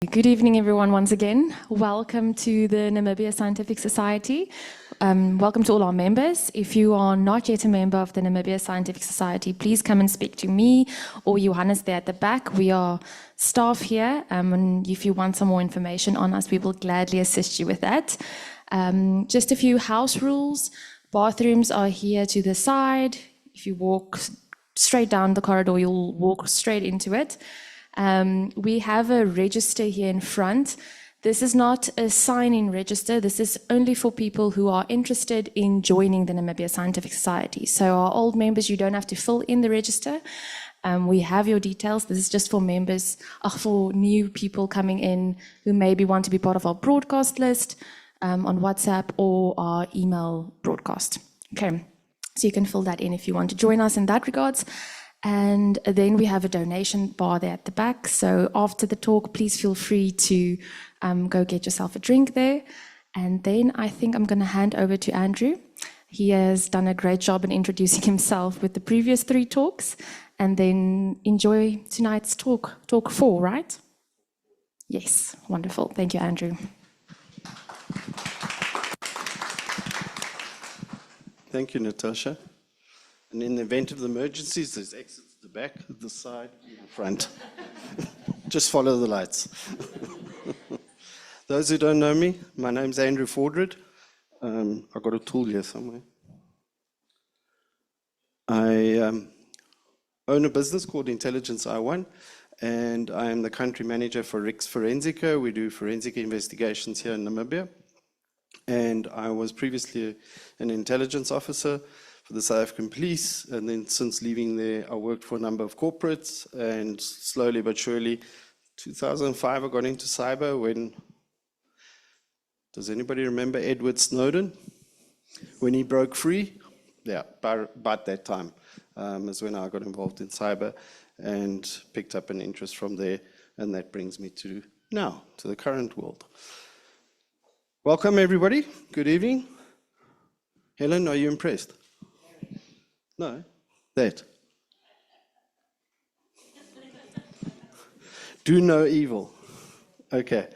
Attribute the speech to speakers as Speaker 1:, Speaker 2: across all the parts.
Speaker 1: Good evening, everyone, once again. Welcome to the Namibia Scientific Society. Welcome to all our members. If you are not yet a member of the Namibia Scientific Society, please come and speak to me or Johannes there at the back. We are staff here, and if you want some more information on us, we will gladly assist you with that. Just a few house rules. Bathrooms are here to the side. If you walk straight down the corridor, you'll walk straight into it. We have a register here in front. This is not a sign-in register. This is only for people who are interested in joining the Namibia Scientific Society. So our old members, you don't have to fill in the register. We have your details. This is just for members, for new people coming in who maybe want to be part of our broadcast list on WhatsApp or our email broadcast. Okay, so you can fill that in if you want to join us in that regards. And then we have a donation bar there at the back. So after the talk, please feel free to go get yourself a drink there. And then I think I'm going to hand over to Andrew. He has done a great job in introducing himself with the previous 3 talks. And then enjoy tonight's talk 4, right? Yes, wonderful. Thank you, Andrew.
Speaker 2: Thank you, Natasha. And in the event of the emergencies, there's exits at the back, the side, and the front. Just follow the lights. Those who don't know me, my name's Andrew Fordred. I've got a tool here somewhere. I own a business called Intelligence I1, and I am the country manager for RIX Forensica. We do forensic investigations here in Namibia. And I was previously an intelligence officer for the South African Police, and then since leaving there, I worked for a number of corporates, and slowly but surely, 2005, I got into cyber when, does anybody remember Edward Snowden? When he broke free? Yeah, about that time is when I got involved in cyber and picked up an interest from there, and that brings me to now, to the current world. Welcome, everybody. Good evening. Helen, are you impressed? No? That. Do no evil. Okay.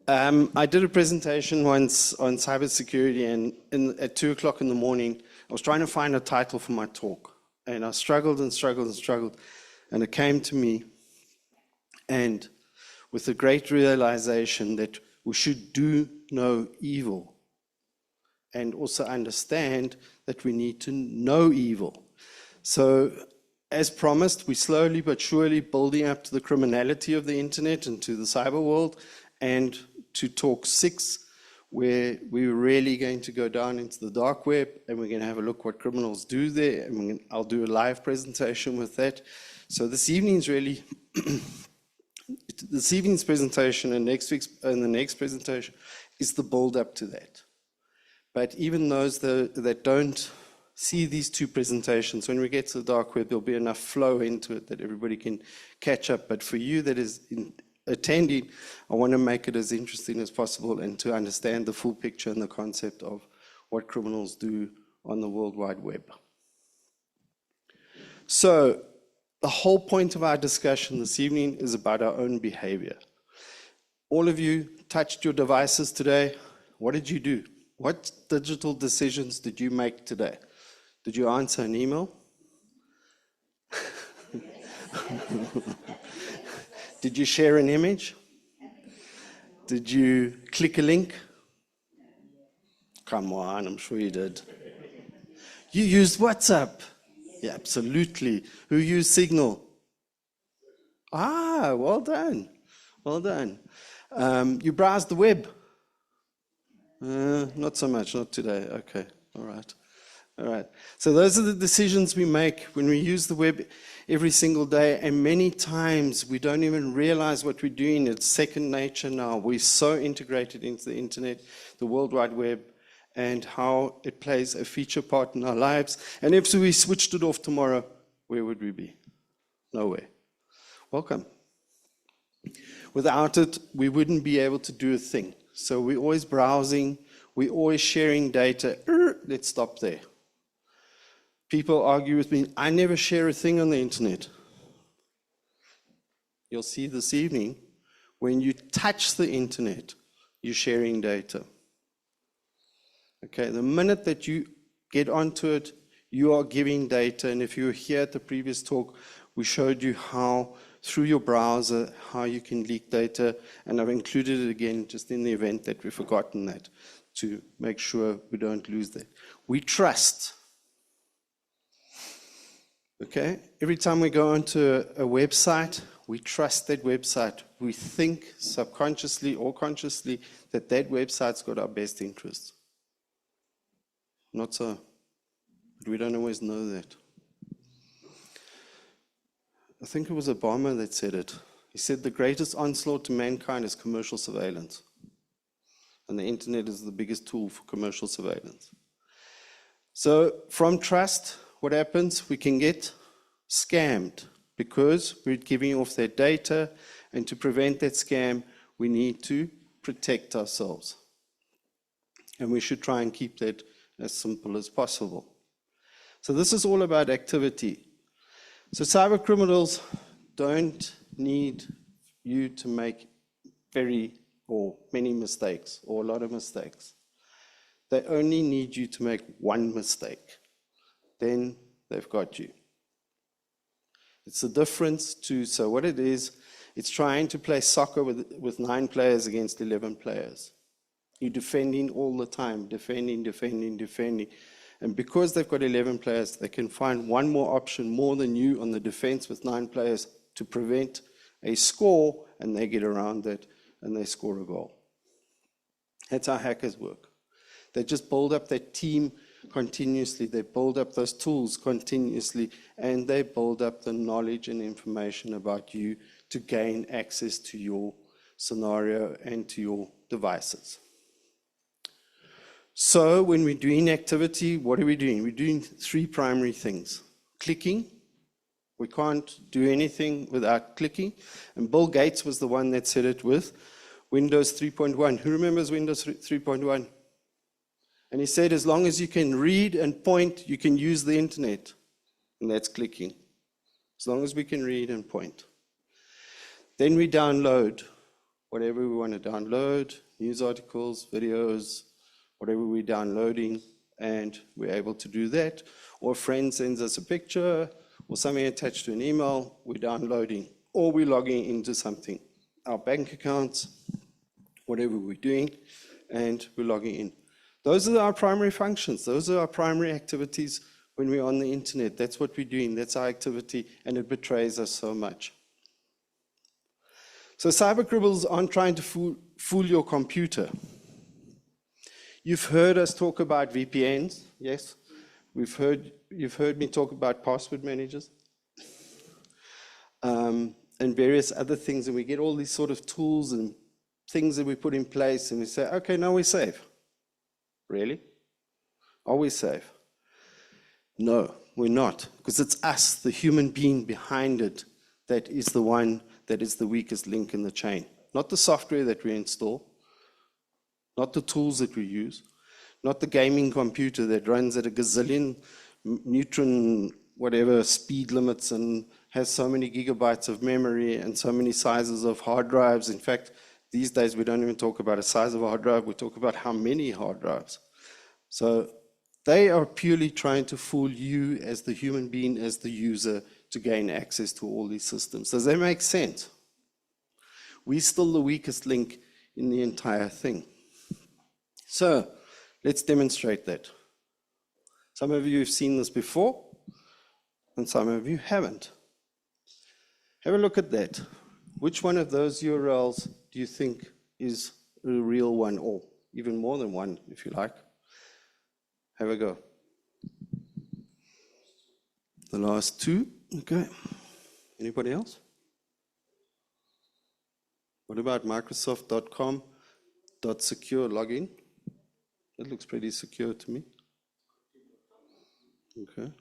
Speaker 2: I did a presentation once on cybersecurity, and at 2 o'clock in the morning, I was trying to find a title for my talk. And I struggled and struggled and struggled. And it came to me, and with a great realization that we should do no evil, and also understand that we need to know evil. So, as promised, we're slowly but surely building up to the criminality of the internet and to the cyber world, and to talk 6, where we're really going to go down into the dark web, and we're going to have a look what criminals do there, and I'll do a live presentation with that. So this evening's really this evening's presentation and the next presentation is the build up to that. But even those that don't see these 2 presentations, when we get to the dark web, there'll be enough flow into it that everybody can catch up. But for you that is attending, I want to make it as interesting as possible and to understand the full picture and the concept of what criminals do on the World Wide Web. So, the whole point of our discussion this evening is about our own behavior. All of you touched your devices today. What did you do? What digital decisions did you make today? Did you answer an email? Did you share an image? Did you click a link? Come on, I'm sure you did. You used WhatsApp. Yeah, absolutely. Who used Signal? Ah, well done. Well done. You browsed the web? Not so much, not today. Okay, all right. All right. So those are the decisions we make when we use the web every single day, and many times we don't even realize what we're doing. It's second nature now. We're so integrated into the internet, the World Wide Web, and how it plays a feature part in our lives. And if we switched it off tomorrow, where would we be? Nowhere. Welcome. Without it, we wouldn't be able to do a thing. So we're always browsing, we're always sharing data. Let's stop there. People argue with me, I never share a thing on the internet. You'll see this evening When you touch the internet, you're sharing data. Okay, the minute that you get onto it, you are giving data. And if you were here at the previous talk, we showed you how, through your browser, how you can leak data. And I've included it again just in the event that we've forgotten that, to make sure we don't lose that. We trust. Okay, every time we go onto a website, we trust that website. We think subconsciously or consciously that that website's got our best interests. Not so. But we don't always know that. I think it was Obama that said it. He said the greatest onslaught to mankind is commercial surveillance. And the internet is the biggest tool for commercial surveillance. So from trust, what happens? We can get scammed because we're giving off their data, and to prevent that scam, we need to protect ourselves. And we should try and keep that as simple as possible. So this is all about activity. So cyber criminals don't need you to make many mistakes or a lot of mistakes. They only need you to make one mistake. Then they've got you. It's the difference to, so what it is, it's trying to play soccer with 9 players against 11 players. You're defending all the time, defending. And because they've got 11 players, they can find one more option more than you on the defense with 9 players to prevent a score, and they get around that and they score a goal. That's how hackers work. They just build up their team continuously. They build up those tools continuously, and they build up the knowledge and information about you to gain access to your scenario and to your devices. So when we're doing activity, what are we doing? We're doing 3 primary things. Clicking. We can't do anything without clicking. And Bill Gates was the one that said it with Windows 3.1. Who remembers Windows 3.1? And he said, as long as you can read and point, you can use the internet. And that's clicking. As long as we can read and point. Then we download whatever we want to download, news articles, videos, whatever we're downloading, and we're able to do that. Or a friend sends us a picture or something attached to an email, we're downloading, or we're logging into something. Our bank accounts, whatever we're doing, and we're logging in. Those are our primary functions. Those are our primary activities when we're on the internet. That's what we're doing. That's our activity, and it betrays us so much. So cyber criminals aren't trying to fool your computer. You've heard us talk about VPNs, yes? You've heard me talk about password managers and various other things, and we get all these sort of tools and things that we put in place, and we say, okay, now we're safe. Really? Are we safe? No, we're not, because it's us, the human being behind it, that is the one that is the weakest link in the chain. Not the software that we install, not the tools that we use, not the gaming computer that runs at a gazillion neutron whatever speed limits and has so many gigabytes of memory and so many sizes of hard drives. In fact, these days we don't even talk about a size of a hard drive, we talk about how many hard drives. So they are purely trying to fool you as the human being, as the user, to gain access to all these systems. Does that make sense? We're still the weakest link in the entire thing. So let's demonstrate that. Some of you have seen this before, and some of you haven't. Have a look at that. Which one of those URLs do you think is a real one, or even more than one, if you like? Have a go. The last 2, okay. Anybody else? What about Microsoft.com.secure login? That looks pretty secure to me. Okay.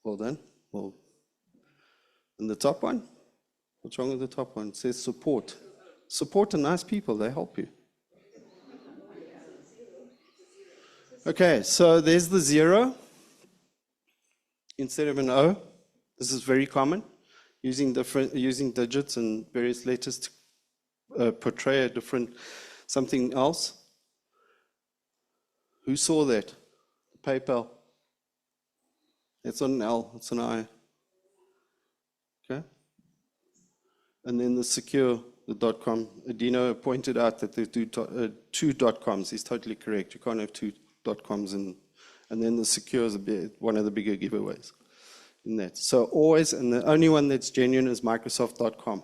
Speaker 2: Well done. Well, and the top one? What's wrong with the top one? It says support. Support are nice people, they help you. Okay, so there's the 0 instead of an O. This is very common, using digits and various letters portray a different something else. Who saw that? PayPal. It's not an L, it's an I. Okay? And then the secure, the .com. Adino pointed out that there are two .coms. He's totally correct. You can't have two .coms and then the secure is one of the bigger giveaways in that. So always, and the only one that's genuine is Microsoft.com.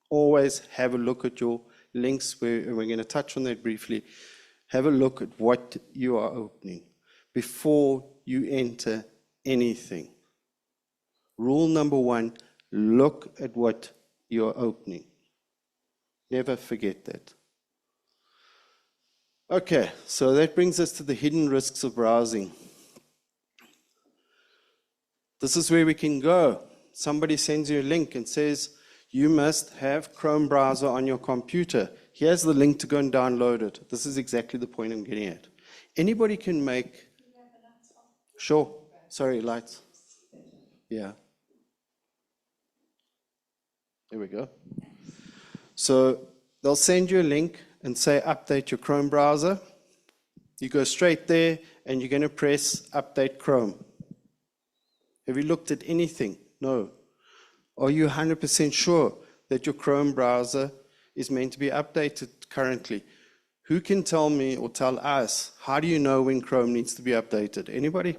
Speaker 2: Always have a look at your links, we're going to touch on that briefly. Have a look at what you are opening before you enter anything. Rule number one, look at what you're opening. Never forget that. Okay, so that brings us to the hidden risks of browsing. This is where we can go. Somebody sends you a link and says, you must have Chrome browser on your computer. Here's the link to go and download it. This is exactly the point I'm getting at. Anybody can make... Sure. Sorry, lights. Yeah. There we go. So they'll send you a link and say, update your Chrome browser. You go straight there and you're going to press update Chrome. Have you looked at anything? No. Are you 100% sure that your Chrome browser is meant to be updated currently? Who can tell me or tell us, how do you know when Chrome needs to be updated? Anybody?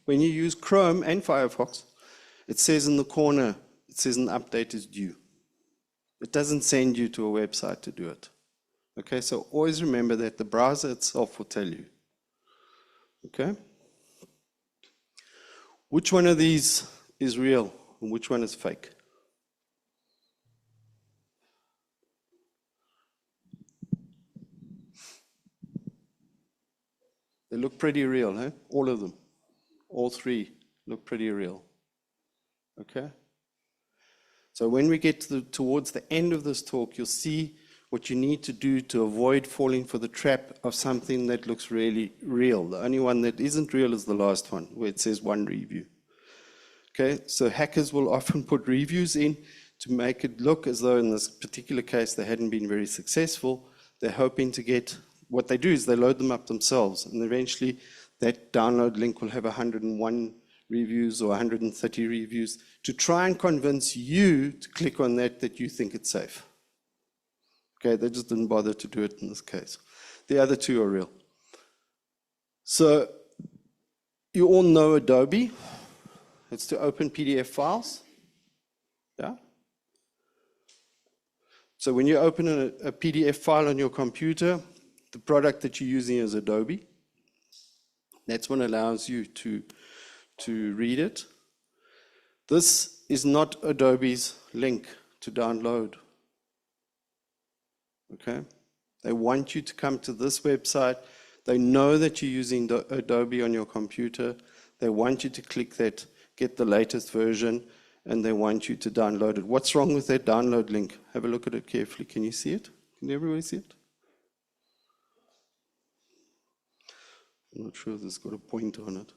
Speaker 2: When you use Chrome and Firefox, it says in the corner, it says an update is due. It doesn't send you to a website to do it. Okay, so always remember that the browser itself will tell you. Okay? Which one of these is real and which one is fake? They look pretty real, huh? All of them. All three look pretty real. Okay? So when we get towards the end of this talk, you'll see what you need to do to avoid falling for the trap of something that looks really real. The only one that isn't real is the last one, where it says one review. Okay, so hackers will often put reviews in to make it look as though in this particular case they hadn't been very successful. They're hoping to get, what they do is they load them up themselves, and eventually that download link will have 101 reviews or 130 reviews to try and convince you to click on that you think it's safe. Okay, they just didn't bother to do it in this case. The other two are real. So you all know Adobe. It's to open PDF files. Yeah? So when you open a PDF file on your computer, the product that you're using is Adobe. That's what allows you to read it. This is not Adobe's link to download. Okay? They want you to come to this website. They know that you're using Adobe on your computer. They want you to click that, get the latest version, and they want you to download it. What's wrong with that download link? Have a look at it carefully. Can you see it? Can everybody see it? I'm not sure if this has got a pointer on it.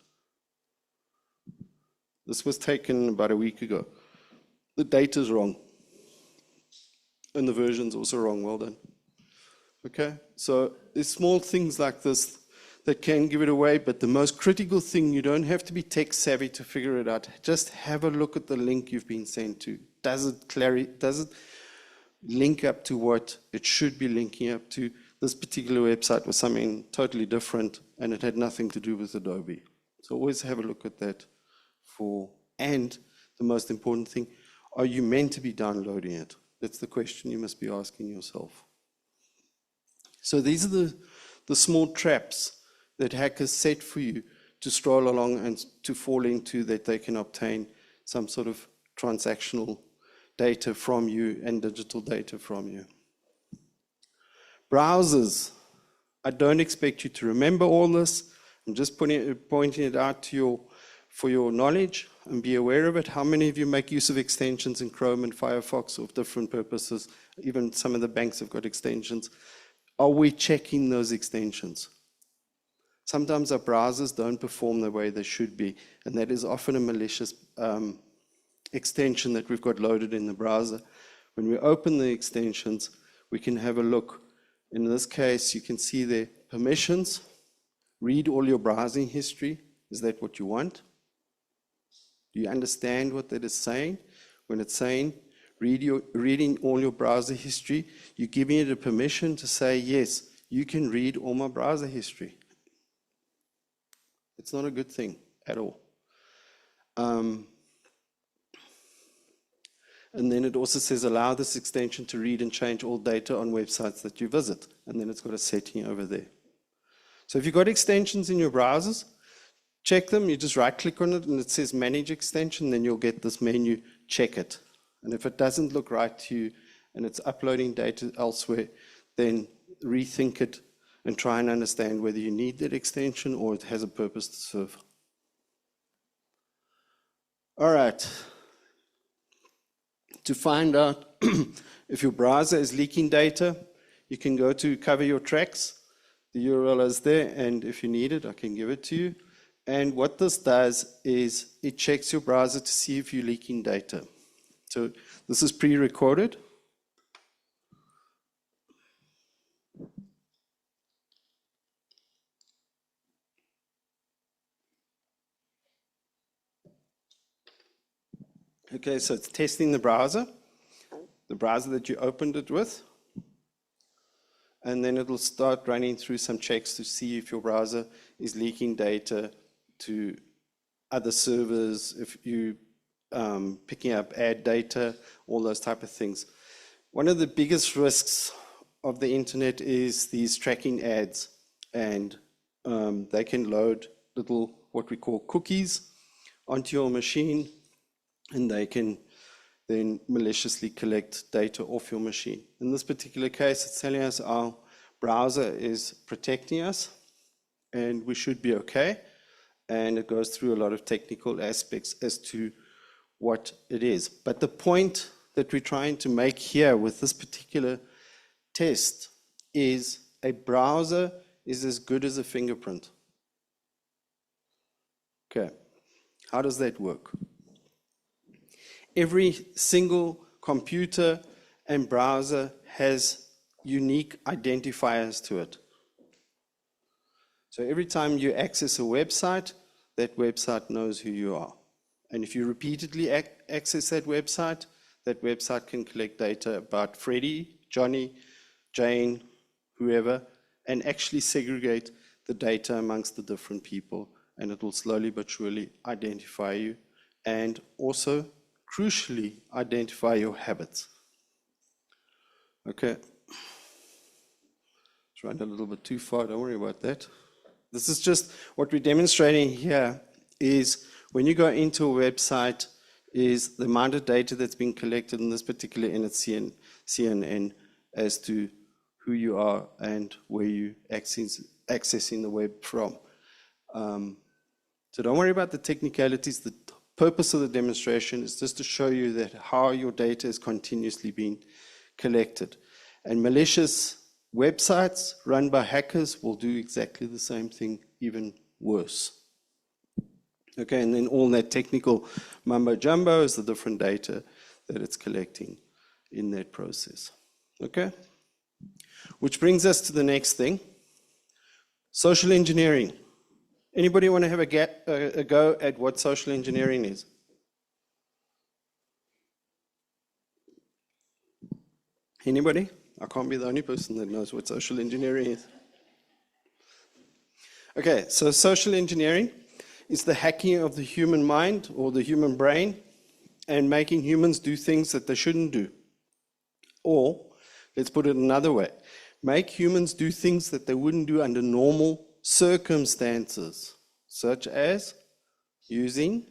Speaker 2: This was taken about a week ago. The date is wrong. And the version's also wrong. Well done. Okay? So there's small things like this that can give it away, but the most critical thing, you don't have to be tech savvy to figure it out. Just have a look at the link you've been sent to. Does it link up to what it should be linking up to? This particular website was something totally different, and it had nothing to do with Adobe. So always have a look at that. And the most important thing, are you meant to be downloading it? That's the question you must be asking yourself. So these are the small traps that hackers set for you to stroll along and to fall into, that they can obtain some sort of transactional data from you and digital data from you. Browsers. I don't expect you to remember all this. I'm just pointing it out to you for your knowledge, and be aware of it. How many of you make use of extensions in Chrome and Firefox of different purposes? Even some of the banks have got extensions. Are we checking those extensions? Sometimes our browsers don't perform the way they should be, and that is often a malicious extension that we've got loaded in the browser. When we open the extensions, we can have a look. In this case, you can see the permissions. Read all your browsing history. Is that what you want? Do you understand what that is saying? When it's saying reading all your browser history, you're giving it a permission to say, yes, you can read all my browser history. It's not a good thing at all. And then it also says, allow this extension to read and change all data on websites that you visit. And then it's got a setting over there. So if you've got extensions in your browsers, check them. You just right-click on it, and it says Manage Extension. Then you'll get this menu, check it. And if it doesn't look right to you and it's uploading data elsewhere, then rethink it and try and understand whether you need that extension or it has a purpose to serve. All right. To find out if your browser is leaking data, you can go to Cover Your Tracks. The URL is there, and if you need it, I can give it to you. And what this does is it checks your browser to see if you're leaking data. So this is pre-recorded. Okay, so it's testing the browser that you opened it with. And then it'll start running through some checks to see if your browser is leaking data to other servers, if you picking up ad data, all those type of things. One of the biggest risks of the internet is these tracking ads, and they can load little, what we call cookies, onto your machine, and they can then maliciously collect data off your machine. In this particular case, it's telling us our browser is protecting us, and we should be okay. And it goes through a lot of technical aspects as to what it is. But the point that we're trying to make here with this particular test is a browser is as good as a fingerprint. Okay, how does that work? Every single computer and browser has unique identifiers to it. So every time you access a website, that website knows who you are. And if you repeatedly access that website can collect data about Freddie, Johnny, Jane, whoever, and actually segregate the data amongst the different people, and it will slowly but surely identify you, and also, crucially, identify your habits. Okay. It's run a little bit too far, don't worry about that. This is just what we're demonstrating here is when you go into a website is the amount of data that's been collected in this particular CNN as to who you are and where you accessing the web from. So don't worry about the technicalities. The purpose of the demonstration is just to show you that how your data is continuously being collected. And malicious websites run by hackers will do exactly the same thing, even worse. Okay, and then all that technical mumbo jumbo is the different data that it's collecting in that process. Okay? Which brings us to the next thing, social engineering. Anybody want to have a go at what social engineering is? Anybody? I can't be the only person that knows what social engineering is. Okay, so social engineering is the hacking of the human mind or the human brain and making humans do things that they shouldn't do. Or, let's put it another way, make humans do things that they wouldn't do under normal circumstances, such as using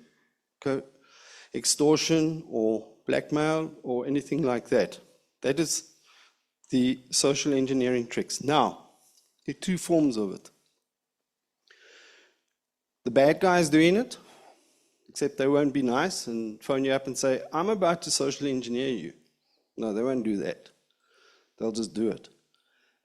Speaker 2: extortion or blackmail or anything like that. That is the social engineering tricks. Now, there are two forms of it. The bad guys doing it, except they won't be nice and phone you up and say, I'm about to socially engineer you. No, they won't do that. They'll just do it.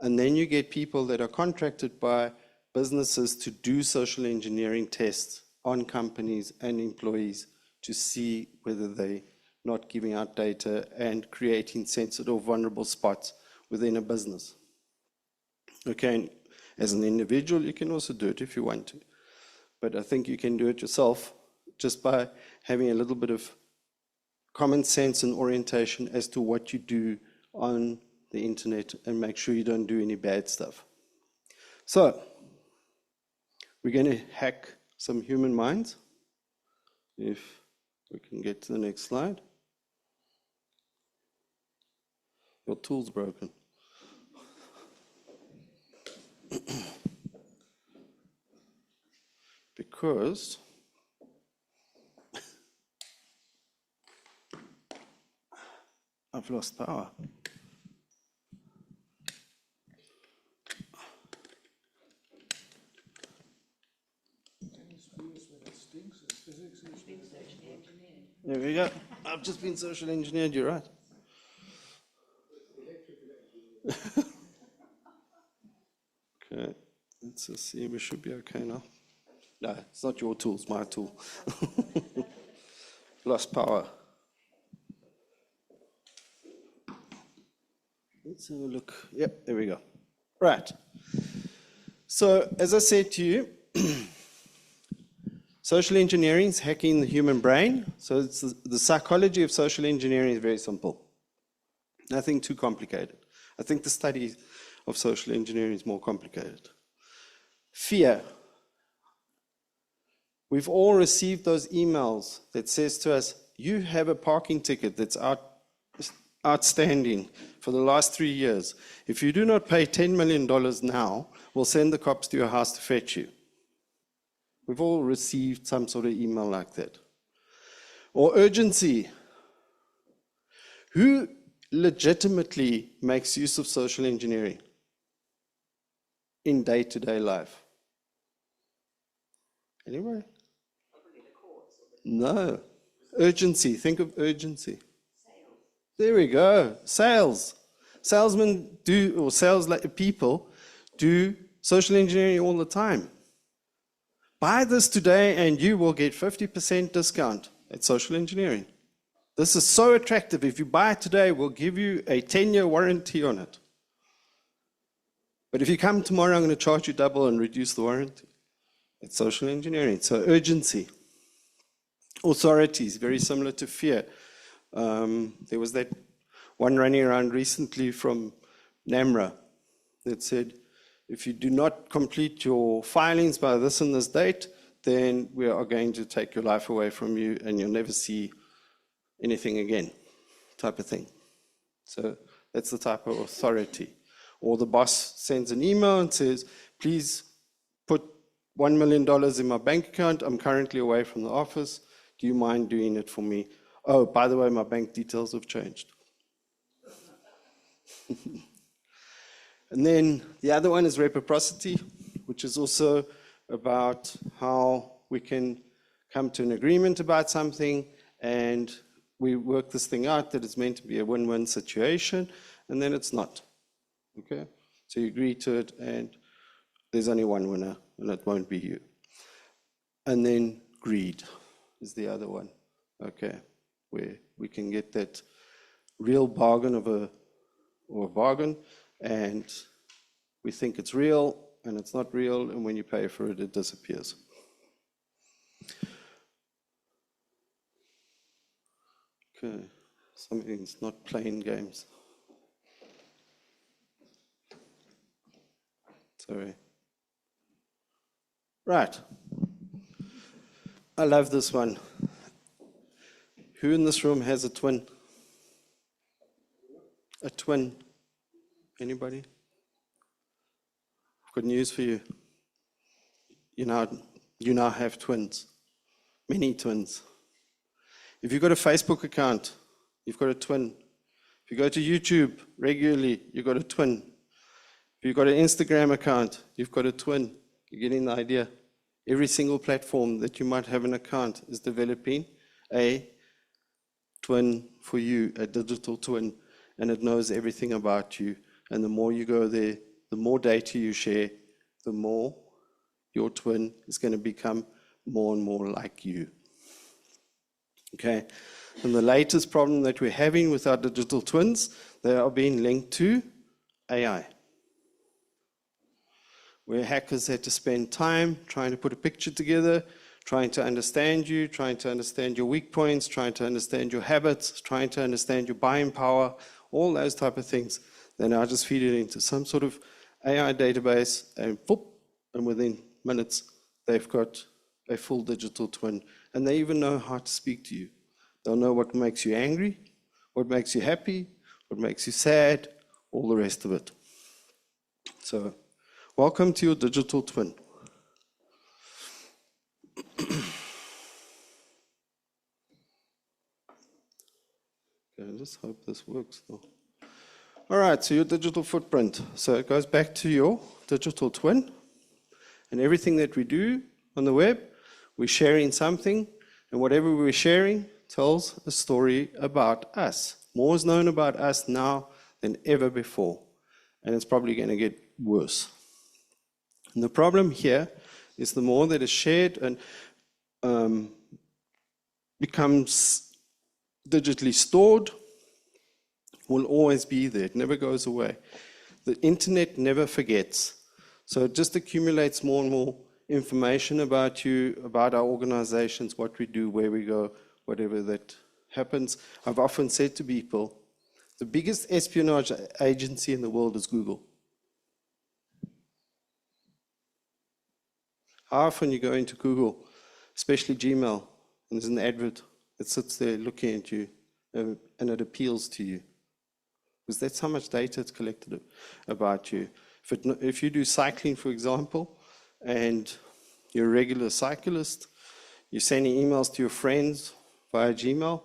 Speaker 2: And then you get people that are contracted by businesses to do social engineering tests on companies and employees to see whether they're not giving out data and creating sensitive, vulnerable spots within a business. Okay, and as an individual, you can also do it if you want to. But I think you can do it yourself just by having a little bit of common sense and orientation as to what you do on the internet and make sure you don't do any bad stuff. So, we're going to hack some human minds. If we can get to the next slide. Your tool's broken. Because I've lost power. There we go. I've just been social engineered, you're right. Okay, let's just see, we should be okay now. No, it's not your tool, it's my tool. Lost power. Let's have a look. Yep, there we go. Right. So, as I said to you, social engineering is hacking the human brain. So it's the psychology of social engineering is very simple. Nothing too complicated. I think the study of social engineering is more complicated. Fear. We've all received those emails that says to us, you have a parking ticket that's outstanding for the last 3 years. If you do not pay $10 million now, we'll send the cops to your house to fetch you. We've all received some sort of email like that. Or urgency. Who legitimately makes use of social engineering in day-to-day life? Anybody? No. Urgency. Think of urgency. There we go. Sales. Salesmen do, or sales people do social engineering all the time. Buy this today and you will get 50% discount. It's social engineering. This is so attractive. If you buy it today, we'll give you a 10-year warranty on it. But if you come tomorrow, I'm going to charge you double and reduce the warranty. It's social engineering. So urgency. Authorities, very similar to fear. There was that one running around recently from NAMRA that said, if you do not complete your filings by this and this date, then we are going to take your life away from you and you'll never see anything again, type of thing. So that's the type of authority. Or the boss sends an email and says, please put $1 million in my bank account. I'm currently away from the office. Do you mind doing it for me? Oh, by the way, my bank details have changed. And then the other one is reciprocity, which is also about how we can come to an agreement about something and we work this thing out that it's meant to be a win-win situation, and then it's not. Okay? So you agree to it and there's only one winner and it won't be you. And then greed is the other one. Okay, where we can get that real bargain of a bargain and we think it's real and it's not real, and when you pay for it, it disappears. Okay, something's not playing games. Sorry. Right. I love this one. Who in this room has a twin? A twin? Anybody? I've got news for you. You now have twins. Many twins. If you've got a Facebook account, you've got a twin. If you go to YouTube regularly, you've got a twin. If you've got an Instagram account, you've got a twin. You're getting the idea. Every single platform that you might have an account is developing a twin for you, a digital twin, and it knows everything about you. And the more you go there, the more data you share, the more your twin is going to become more and more like you. Okay, and the latest problem that we're having with our digital twins, they are being linked to AI. Where hackers had to spend time trying to put a picture together, trying to understand you, trying to understand your weak points, trying to understand your habits, trying to understand your buying power, all those type of things. They now just feed it into some sort of AI database, and whoop, and within minutes, they've got a full digital twin. And they even know how to speak to you. They'll know what makes you angry, what makes you happy, what makes you sad, all the rest of it. So, welcome to your digital twin. Okay, I just hope this works though. All right, so your digital footprint. So it goes back to your digital twin. And everything that we do on the web, we're sharing something. And whatever we're sharing tells a story about us. More is known about us now than ever before. And it's probably going to get worse. And the problem here is the more that is shared and becomes digitally stored, will always be there. It never goes away. The internet never forgets. So it just accumulates more and more information about you, about our organizations, what we do, where we go, whatever that happens. I've often said to people, the biggest espionage agency in the world is Google. How often you go into Google, especially Gmail, and there's an advert that sits there looking at you, and it appeals to you. Because that's how much data it's collected about you. If you do cycling, for example, and you're a regular cyclist, you're sending emails to your friends via Gmail,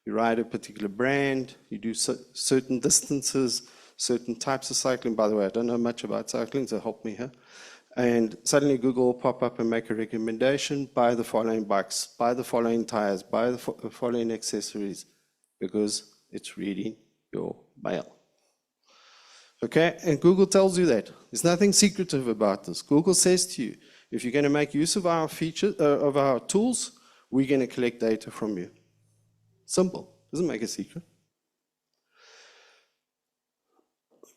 Speaker 2: you ride a particular brand, you do certain distances, certain types of cycling. By the way, I don't know much about cycling, so help me here. And suddenly Google will pop up and make a recommendation, buy the following bikes, buy the following tires, buy the following accessories, because it's reading your mail. Okay, and Google tells you that. There's nothing secretive about this. Google says to you, if you're going to make use of our features, of our tools, we're going to collect data from you. Simple. Doesn't make a secret.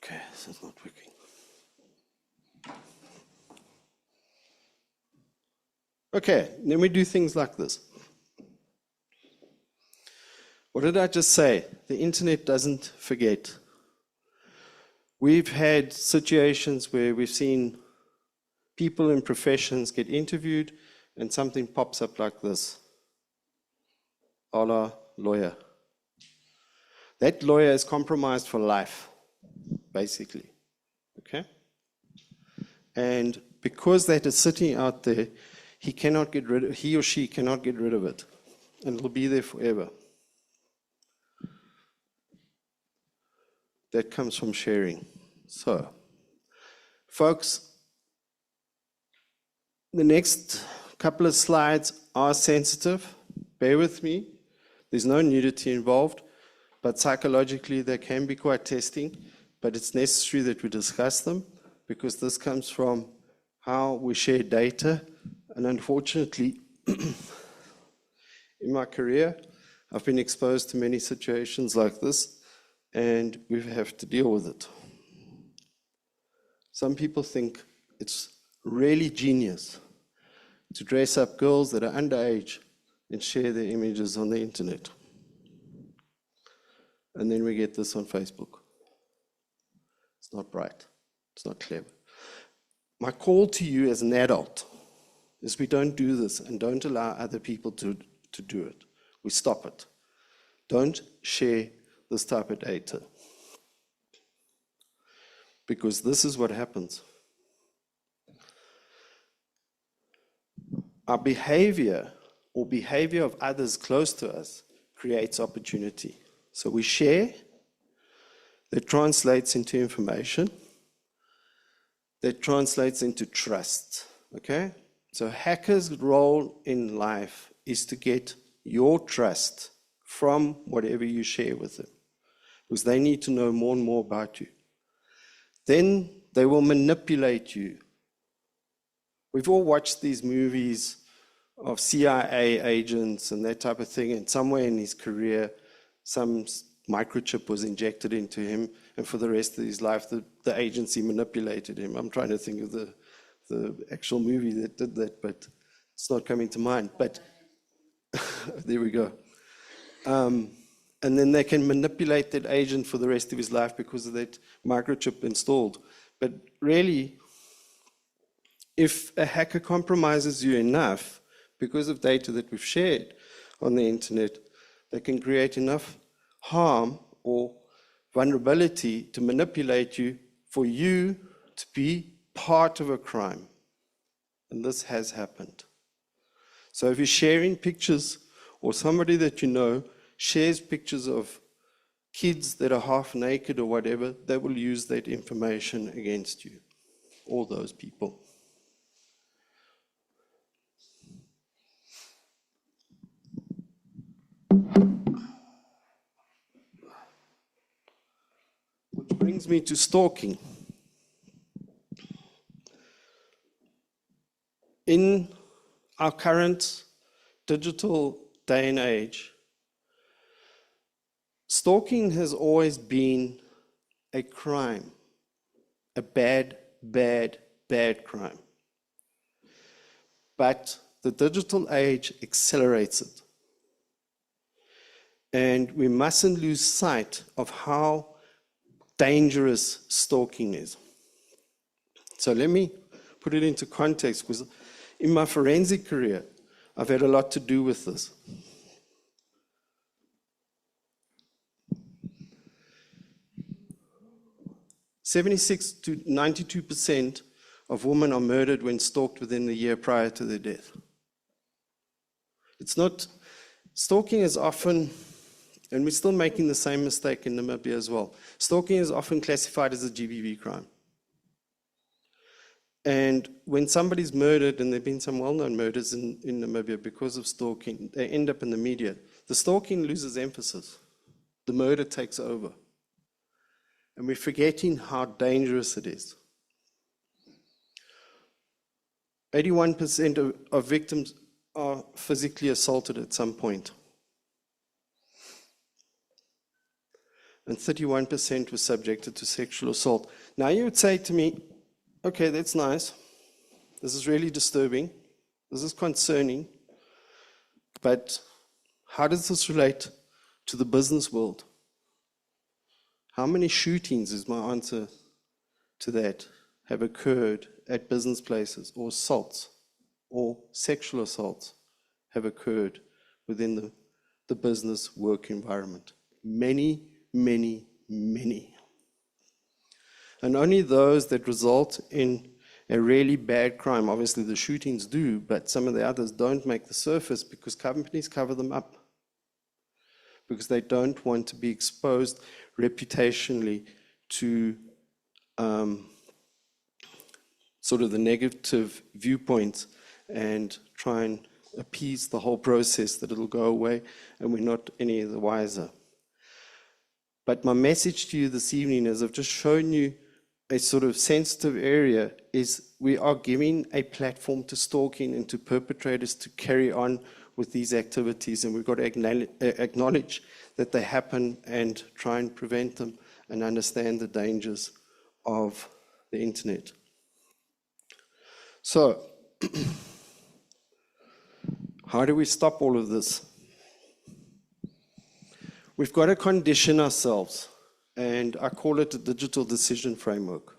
Speaker 2: Okay, this is not working. Okay, then we do things like this. What did I just say? The internet doesn't forget. We've had situations where we've seen people in professions get interviewed and something pops up like this. A la lawyer. That lawyer is compromised for life, basically. Okay? And because that is sitting out there, he or she cannot get rid of it. And it'll be there forever. That comes from sharing. So, folks, the next couple of slides are sensitive. Bear with me. There's no nudity involved, but psychologically they can be quite testing, but it's necessary that we discuss them because this comes from how we share data. And unfortunately, in my career, I've been exposed to many situations like this, and we have to deal with it. Some people think it's really genius to dress up girls that are underage and share their images on the internet. And then we get this on Facebook. It's not bright. It's not clever. My call to you as an adult is we don't do this and don't allow other people to do it. We stop it. Don't share this type of data. Because this is what happens. Our behavior or behavior of others close to us creates opportunity. So we share, that translates into information, that translates into trust. Okay? So hackers' role in life is to get your trust from whatever you share with them. Because they need to know more and more about you. Then they will manipulate you We've all watched these movies of CIA agents and that type of thing, and somewhere in his career, some microchip was injected into him, and for the rest of his life, the agency manipulated him. I'm trying to think of the actual movie that did that, but it's not coming to mind. But there we go. And then they can manipulate that agent for the rest of his life because of that microchip installed. But really, if a hacker compromises you enough, because of data that we've shared on the internet, they can create enough harm or vulnerability to manipulate you for you to be part of a crime. And this has happened. So if you're sharing pictures, or somebody that you know shares pictures of kids that are half naked or whatever, they will use that information against you, all those people. Which brings me to stalking. In our current digital day and age, stalking has always been a crime, a bad, bad, bad crime. But the digital age accelerates it. And we mustn't lose sight of how dangerous stalking is. So let me put it into context, because in my forensic career, I've had a lot to do with this. "76 to 92% of women are murdered when stalked within the year prior to their death." It's not, stalking is often, and we're still making the same mistake in Namibia as well, stalking is often classified as a GBV crime. And when somebody's murdered, and there have been some well-known murders in Namibia because of stalking, they end up in the media. The stalking loses emphasis. The murder takes over. And we're forgetting how dangerous it is. 81% of victims are physically assaulted at some point. And 31% were subjected to sexual assault. Now you would say to me, okay, that's nice. This is really disturbing. This is concerning. But how does this relate to the business world? How many shootings, is my answer to that, have occurred at business places, or assaults, or sexual assaults have occurred within the business work environment? Many, many, many. And only those that result in a really bad crime, obviously the shootings do, but some of the others don't make the surface because companies cover them up, because they don't want to be exposed reputationally to sort of the negative viewpoints, and try and appease the whole process that it'll go away and we're not any the wiser. But my message to you this evening, as I've just shown you a sort of sensitive area, is we are giving a platform to stalking and to perpetrators to carry on with these activities, and we've got to acknowledge that they happen and try and prevent them and understand the dangers of the internet. So, how do we stop all of this? We've got to condition ourselves, and I call it a digital decision framework.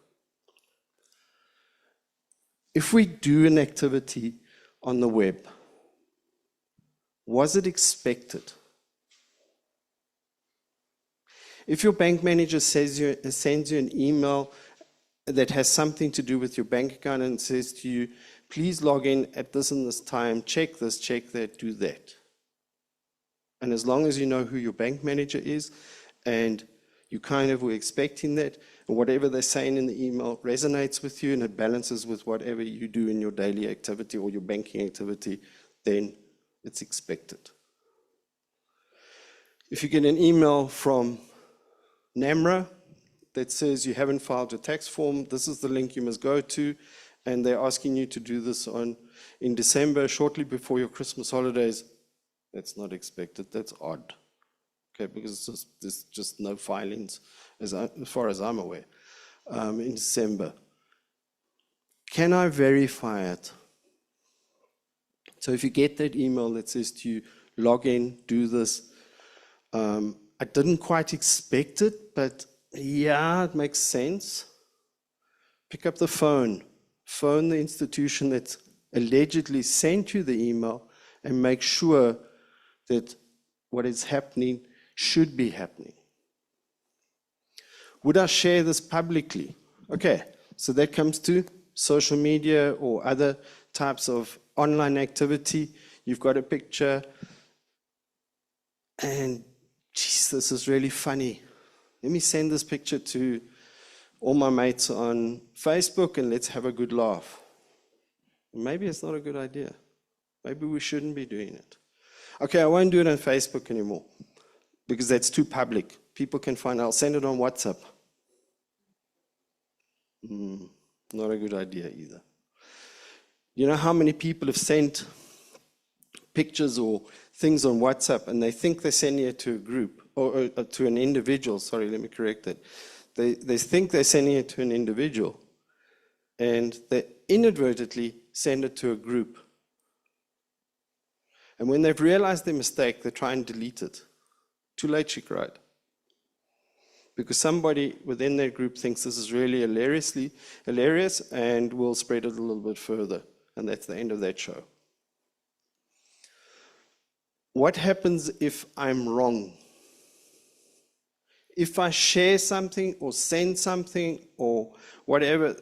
Speaker 2: If we do an activity on the web, was it expected? If your bank manager sends you an email that has something to do with your bank account and says to you, please log in at this and this time, check this, check that, do that. And as long as you know who your bank manager is and you kind of were expecting that, and whatever they're saying in the email resonates with you and it balances with whatever you do in your daily activity or your banking activity, then it's expected. If you get an email from NAMRA that says you haven't filed your tax form, this is the link you must go to, and they're asking you to do this in December, shortly before your Christmas holidays, that's not expected. That's odd. Okay, because there's just no filings as far as I'm aware in December. Can I verify it? So if you get that email that says to you, log in, do this, I didn't quite expect it, but yeah, it makes sense. Pick up the phone the institution that allegedly sent you the email, and make sure that what is happening should be happening. Would I share this publicly? Okay, so that comes to social media or other types of online activity. You've got a picture, and geez, this is really funny. Let me send this picture to all my mates on Facebook and let's have a good laugh. Maybe it's not a good idea. Maybe we shouldn't be doing it. Okay, I won't do it on Facebook anymore because that's too public. People can find out. I'll send it on WhatsApp. Not a good idea either. You know how many people have sent pictures or things on WhatsApp and they think they're sending it to a group or to an individual? Sorry, let me correct that. They think they're sending it to an individual and they inadvertently send it to a group. And when they've realized their mistake, they try and delete it. Too late, she cried. Because somebody within their group thinks this is really hilarious and will spread it a little bit further. And that's the end of that show. What happens if I'm wrong? If I share something or send something or whatever,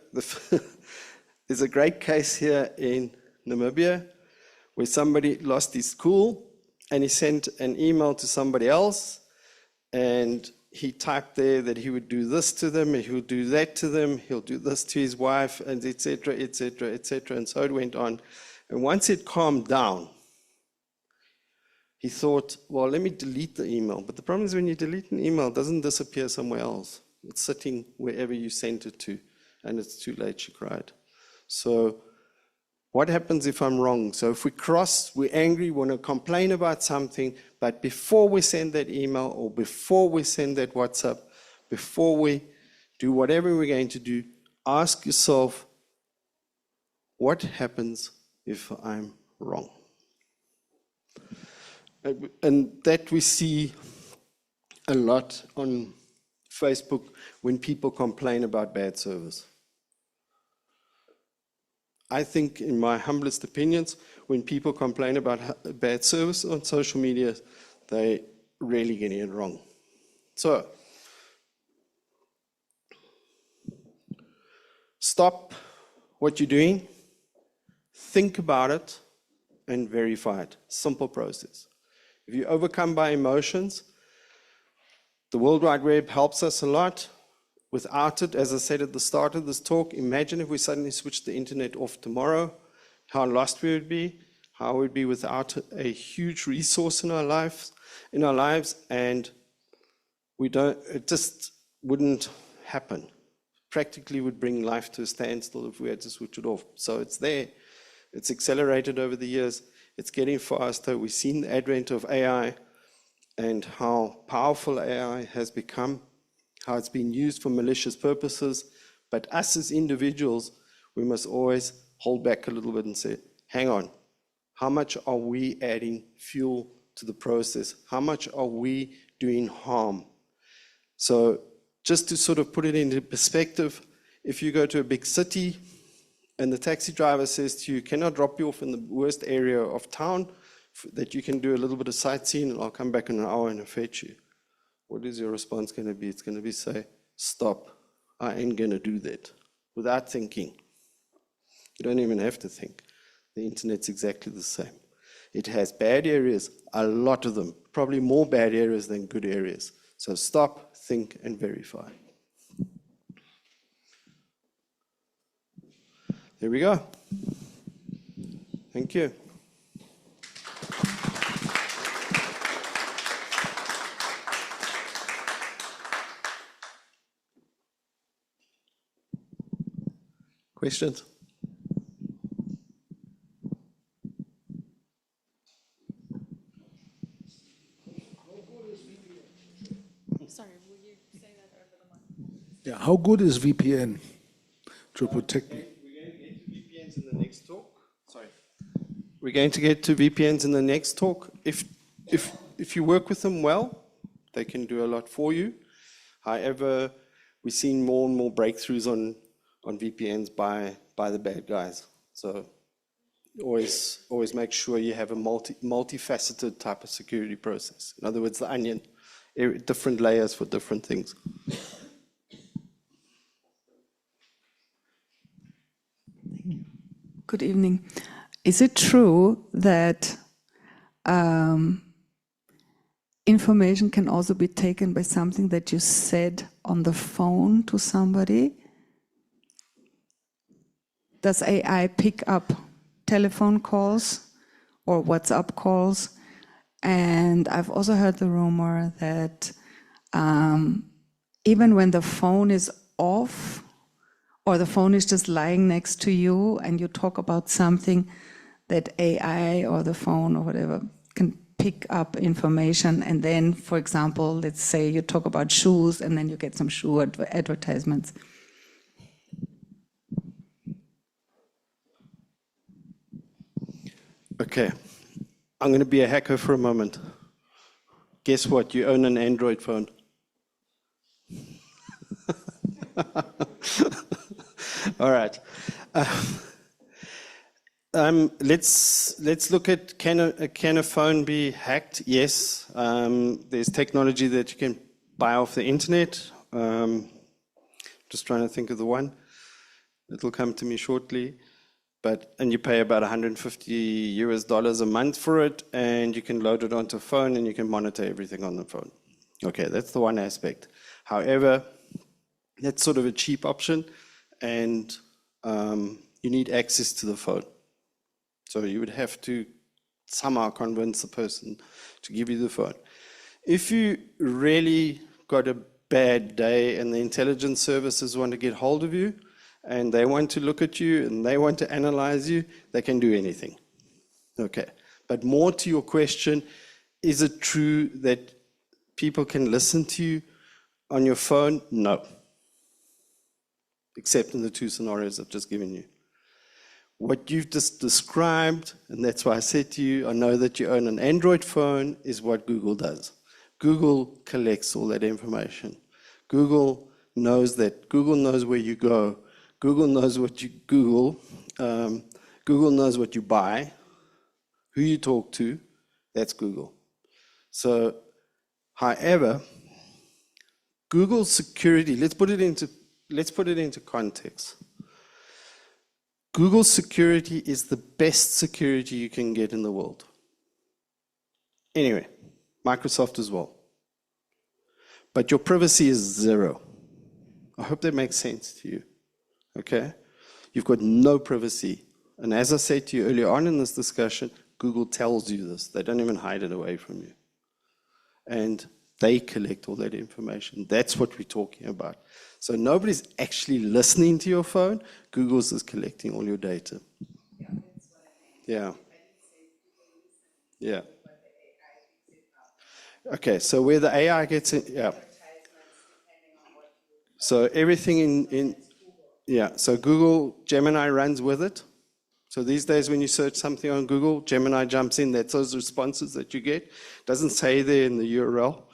Speaker 2: there's a great case here in Namibia where somebody lost his cool and he sent an email to somebody else and he typed there that he would do this to them, and he would do that to them, he'll do this to his wife, and etc., etc., etc. And so it went on. And once it calmed down, he thought, well, let me delete the email. But the problem is when you delete an email, it doesn't disappear somewhere else. It's sitting wherever you sent it to, and it's too late, she cried. So what happens if I'm wrong? So if we're angry, we want to complain about something, but before we send that email or before we send that WhatsApp, before we do whatever we're going to do, ask yourself, what happens if I'm wrong? And that we see a lot on Facebook when people complain about bad service. I think, in my humblest opinions, when people complain about bad service on social media, they're really getting it wrong. So, stop what you're doing, think about it, and verify it. Simple process. If you're overcome by emotions, the World Wide Web helps us a lot. Without it, as I said at the start of this talk, imagine if we suddenly switched the internet off tomorrow, how lost we would be, how we'd be without a huge resource in our lives, and it just wouldn't happen. Practically would bring life to a standstill if we had to switch it off. So it's there. It's accelerated over the years. It's getting faster. We've seen the advent of AI and how powerful AI has become, how it's been used for malicious purposes. But us as individuals, we must always hold back a little bit and say, hang on, how much are we adding fuel to the process? How much are we doing harm? So just to sort of put it into perspective, if you go to a big city and the taxi driver says to you, can I drop you off in the worst area of town that you can do a little bit of sightseeing and I'll come back in an hour and fetch you? What is your response going to be? It's going to be say, stop, I ain't going to do that, without thinking. You don't even have to think. The internet's exactly the same. It has bad areas, a lot of them, probably more bad areas than good areas. So stop, think, and verify. There we go. Thank you. Questions?
Speaker 3: how good is VPN to protect me?
Speaker 2: We're going to get to VPNs in the next talk. Sorry. We're going to get to VPNs in the next talk. If you work with them well, they can do a lot for you. However, we're seeing more and more breakthroughs on VPNs by the bad guys. So always make sure you have a multifaceted type of security process. In other words, the onion, different layers for different things.
Speaker 4: Good evening. Is it true that information can also be taken by something that you said on the phone to somebody? Does AI pick up telephone calls or WhatsApp calls? And I've also heard the rumor that even when the phone is off or the phone is just lying next to you and you talk about something, that AI or the phone or whatever can pick up information, and then, for example, let's say you talk about shoes and then you get some shoe advertisements.
Speaker 2: Okay, I'm going to be a hacker for a moment. Guess what? You own an Android phone. All right. Let's look at can a phone be hacked? Yes. There's technology that you can buy off the internet. Just trying to think of the one. It'll come to me shortly. And you pay about $150 a month for it, and you can load it onto a phone and you can monitor everything on the phone. Okay, that's the one aspect. However, that's sort of a cheap option, and you need access to the phone. So you would have to somehow convince the person to give you the phone. If you really got a bad day and the intelligence services want to get hold of you, and they want to look at you and they want to analyze you, they can do anything. Okay. But more to your question, is it true that people can listen to you on your phone? No. Except in the two scenarios I've just given you. What you've just described, and that's why I said to you, I know that you own an Android phone, is what Google does. Google collects all that information. Google knows that. Google knows where you go. Google knows what you Google. Google knows what you buy, who you talk to. That's Google. So, however, Google's security, let's put it into context. Google's security is the best security you can get in the world. Anyway, Microsoft as well. But your privacy is zero. I hope that makes sense to you. Okay? You've got no privacy. And as I said to you earlier on in this discussion, Google tells you this. They don't even hide it away from you. And they collect all that information. That's what we're talking about. So nobody's actually listening to your phone. Google's is collecting all your data.
Speaker 4: Yeah, that's what I meant.
Speaker 2: Yeah. Yeah. Okay, so where the AI gets in, yeah. So everything in yeah, so Google Gemini runs with it. So these days when you search something on Google, Gemini jumps in. That's those responses that you get. It doesn't say there in the URL,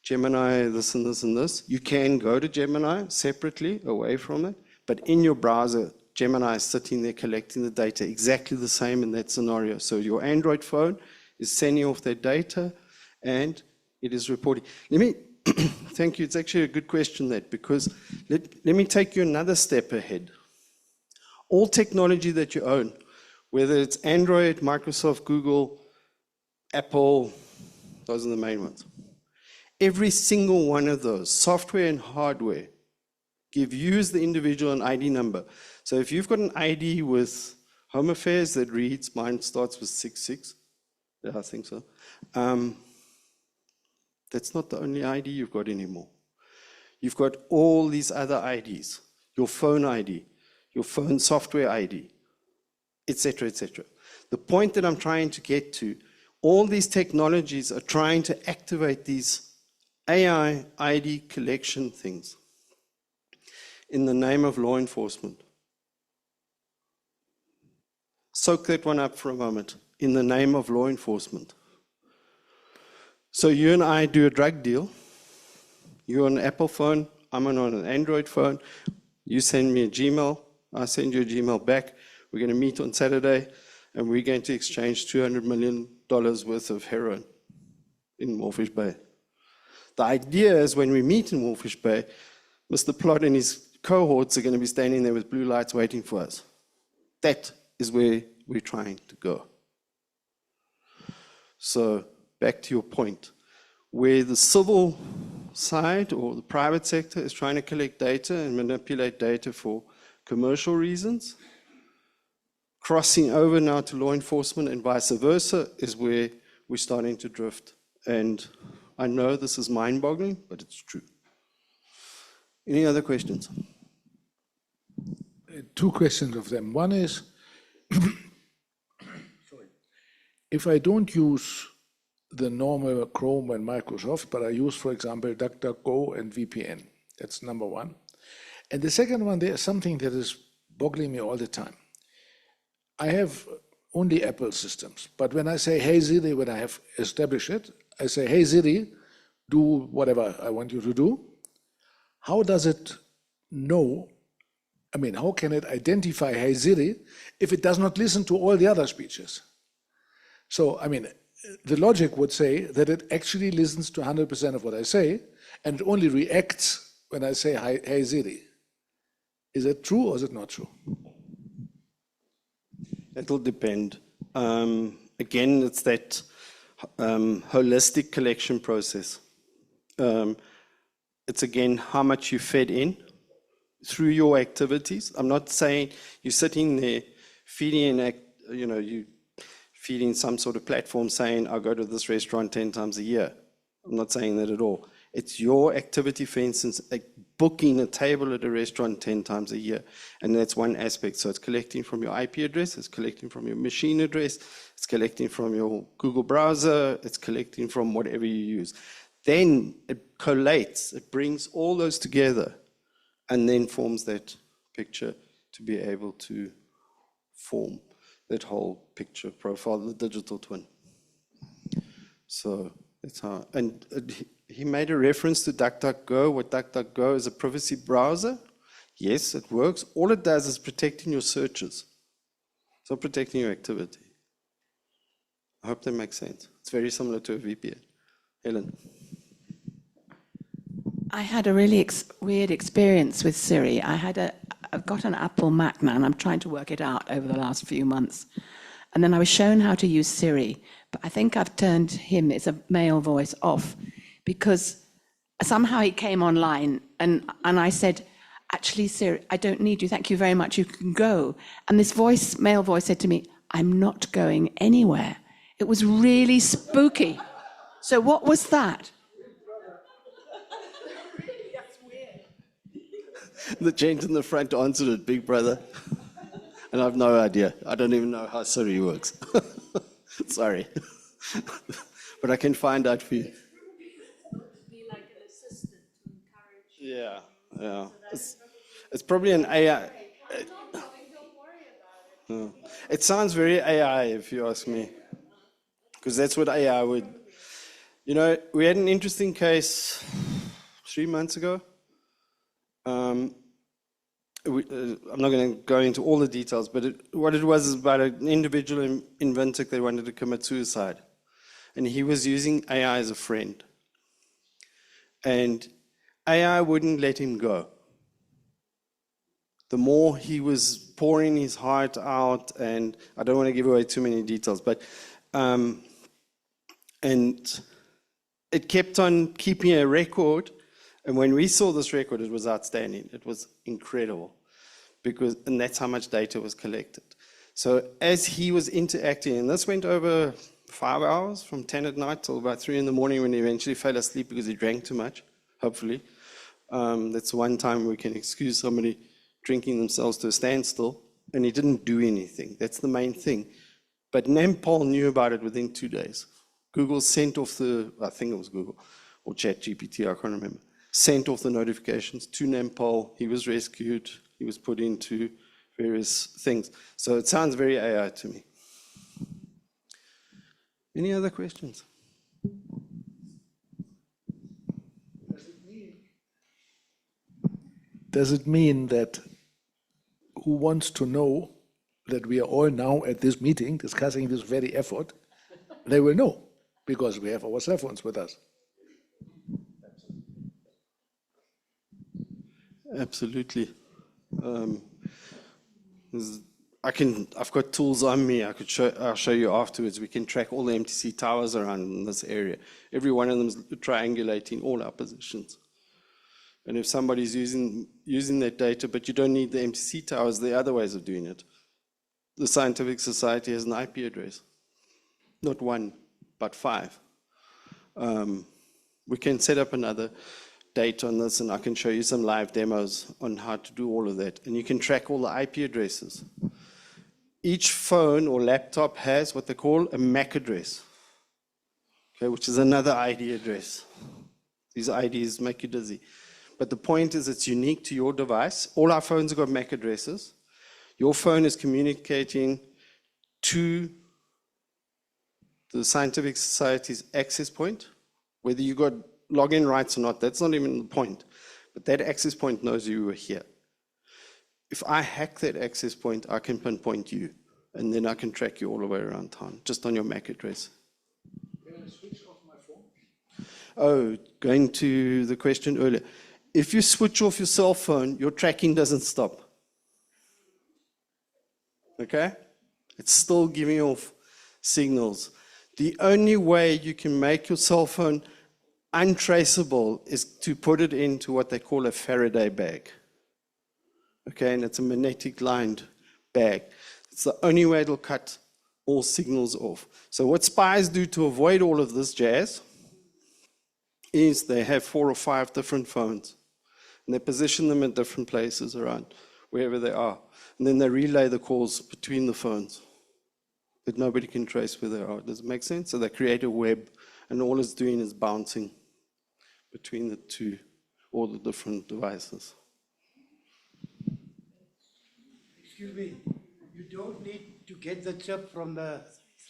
Speaker 2: Gemini this and this and this. You can go to Gemini separately, away from it. But in your browser, Gemini is sitting there collecting the data exactly the same in that scenario. So your Android phone is sending off that data and it is reporting. Let me, thank you, it's actually a good question that, because let me take you another step ahead. All technology that you own, whether it's Android, Microsoft, Google, Apple, those are the main ones. Every single one of those, software and hardware, give you as the individual an ID number. So if you've got an ID with Home Affairs that reads, mine starts with 66, yeah, I think so. That's not the only ID you've got anymore. You've got all these other IDs, your phone ID, your phone software ID, etc., etc. The point that I'm trying to get to, all these technologies are trying to activate these AI ID collection things. in the name of law enforcement. Soak that one up for a moment. In the name of law enforcement. So you and I do a drug deal. You're on an Apple phone, I'm on an Android phone. You send me a Gmail, I send you a Gmail back. We're going to meet on Saturday, and we're going to exchange $200 million worth of heroin in Morefish Bay. The idea is when we meet in Morefish Bay, Mr. Plot and his cohorts are going to be standing there with blue lights waiting for us. That is where we're trying to go. So back to your point, where the civil side or the private sector is trying to collect data and manipulate data for commercial reasons, crossing over now to law enforcement and vice versa is where we're starting to drift. And I know this is mind-boggling, but it's true. Any other questions?
Speaker 3: Two questions of them. One is, if I don't use the normal Chrome and Microsoft, but I use, for example, DuckDuckGo and VPN. That's number one. And the second one, there's something that is boggling me all the time. I have only Apple systems, but when I say, hey Siri, when I have established it, I say, hey Siri, do whatever I want you to do. How does it know? I mean, how can it identify hey Siri if it does not listen to all the other speeches? So, I mean, the logic would say that it actually listens to 100% of what I say, and it only reacts when I say, hey Siri. Is it true or is it not true?
Speaker 2: It'll depend. Again, it's that holistic collection process. It's again how much you fed in through your activities. I'm not saying you're sitting there feeding, you feeding some sort of platform saying, I'll go to this restaurant 10 times a year. I'm not saying that at all. It's your activity, for instance, booking a table at a restaurant 10 times a year. And that's one aspect. So it's collecting from your IP address, it's collecting from your machine address, it's collecting from your Google browser, it's collecting from whatever you use. Then it collates, it brings all those together and then forms that picture to be able to form that whole picture profile, the digital twin. So that's how, and he made a reference to DuckDuckGo. What DuckDuckGo is a privacy browser. Yes, it works. All it does is protecting your searches. It's not protecting your activity. I hope that makes sense. It's very similar to a VPN. Helen.
Speaker 5: I had a really weird experience with Siri. I've got an Apple Mac now, and I'm trying to work it out over the last few months. And then I was shown how to use Siri, but I think I've turned him, it's a male voice, off, because somehow he came online, and I said, actually, Siri, I don't need you, thank you very much, you can go. And this voice, male voice, said to me, I'm not going anywhere. It was really spooky. So what was that?
Speaker 2: The gent in the front answered it, Big Brother. And I've no idea. I don't even know how Siri works. Sorry. But I can find out for you.
Speaker 6: Be like an assistant to encourage.
Speaker 2: Yeah. It's probably an AI. It sounds very AI, if you ask me. Because that's what AI would. You know, we had an interesting case 3 months ago. I'm not going to go into all the details, but what it was is about an individual in Windhoek that wanted to commit suicide. And he was using AI as a friend. And AI wouldn't let him go. The more he was pouring his heart out, and I don't want to give away too many details, but and it kept on keeping a record. And when we saw this record, it was outstanding. It was incredible, and that's how much data was collected. So as he was interacting, and this went over 5 hours, from 10 at night till about 3 in the morning, when he eventually fell asleep because he drank too much, hopefully. That's one time we can excuse somebody drinking themselves to a standstill, and he didn't do anything. That's the main thing. But Nampal knew about it within 2 days. Google sent off I think it was Google, or ChatGPT, I can't remember, sent off the notifications to Nempal. He was rescued. He was put into various things. So it sounds very AI to me. Any other questions?
Speaker 3: Does it mean that who wants to know that we are all now at this meeting discussing this very effort, they will know because we have our cell phones with us.
Speaker 2: Absolutely. I've got tools on me. I'll show you afterwards. We can track all the MTC towers around in this area. Every one of them is triangulating all our positions. And if somebody's using that data, but you don't need the MTC towers, there are other ways of doing it. The Scientific Society has an IP address. Not one, but 5. We can set up another date on this, and I can show you some live demos on how to do all of that. And you can track all the IP addresses. Each phone or laptop has what they call a MAC address, okay, which is another ID address. These IDs make you dizzy. But the point is it's unique to your device. All our phones have got MAC addresses. Your phone is communicating to the Scientific Society's access point. Whether you got login rights or not, that's not even the point. But that access point knows you were here. If I hack that access point, I can pinpoint you, and then I can track you all the way around town, just on your MAC address.
Speaker 3: Can I switch off my phone?
Speaker 2: Oh, going to the question earlier. If you switch off your cell phone, your tracking doesn't stop. Okay? It's still giving off signals. The only way you can make your cell phone untraceable is to put it into what they call a Faraday bag. Okay, and it's a magnetic lined bag. It's the only way it'll cut all signals off. So what spies do to avoid all of this jazz is they have 4 or 5 different phones, and they position them in different places around wherever they are. And then they relay the calls between the phones that nobody can trace where they are. Does it make sense? So they create a web, and all it's doing is bouncing between the two, all the different devices.
Speaker 7: Excuse me, you don't need to get the chip from the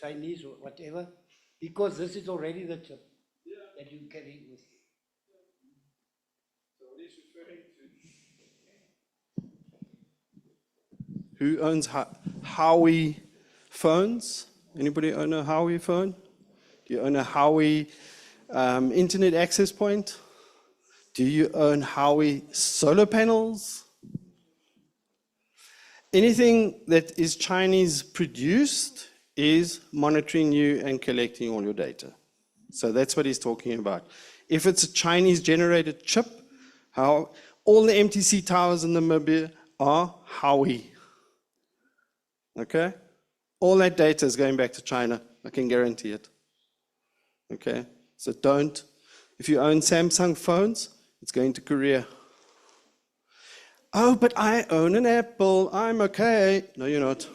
Speaker 7: Chinese or whatever, because this is already the chip that you carry with you.
Speaker 2: Who owns Huawei phones? Anybody own a Huawei phone? Do you own a Huawei internet access point? Do you own Huawei solar panels? Anything that is Chinese produced is monitoring you and collecting all your data. So that's what he's talking about. If it's a Chinese generated chip, how all the MTC towers in Namibia are Huawei. Okay? All that data is going back to China. I can guarantee it. Okay? So don't. If you own Samsung phones, it's going to Korea. Oh, but I own an Apple. I'm okay. No, you're not.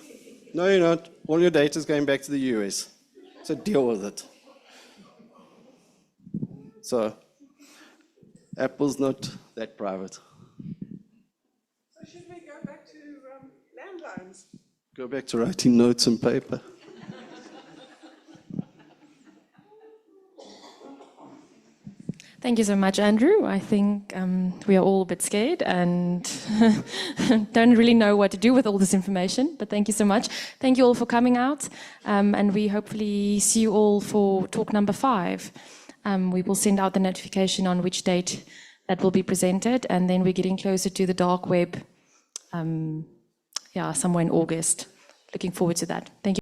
Speaker 2: No, you're not. All your data is going back to the US. So deal with it. So Apple's not that private.
Speaker 8: So should we go back to landlines?
Speaker 2: Go back to writing notes on paper.
Speaker 1: Thank you so much, Andrew. I think we are all a bit scared and don't really know what to do with all this information, but thank you so much. Thank you all for coming out, and we hopefully see you all for talk number 5. We will send out the notification on which date that will be presented, and then we're getting closer to the dark web, somewhere in August. Looking forward to that. Thank you.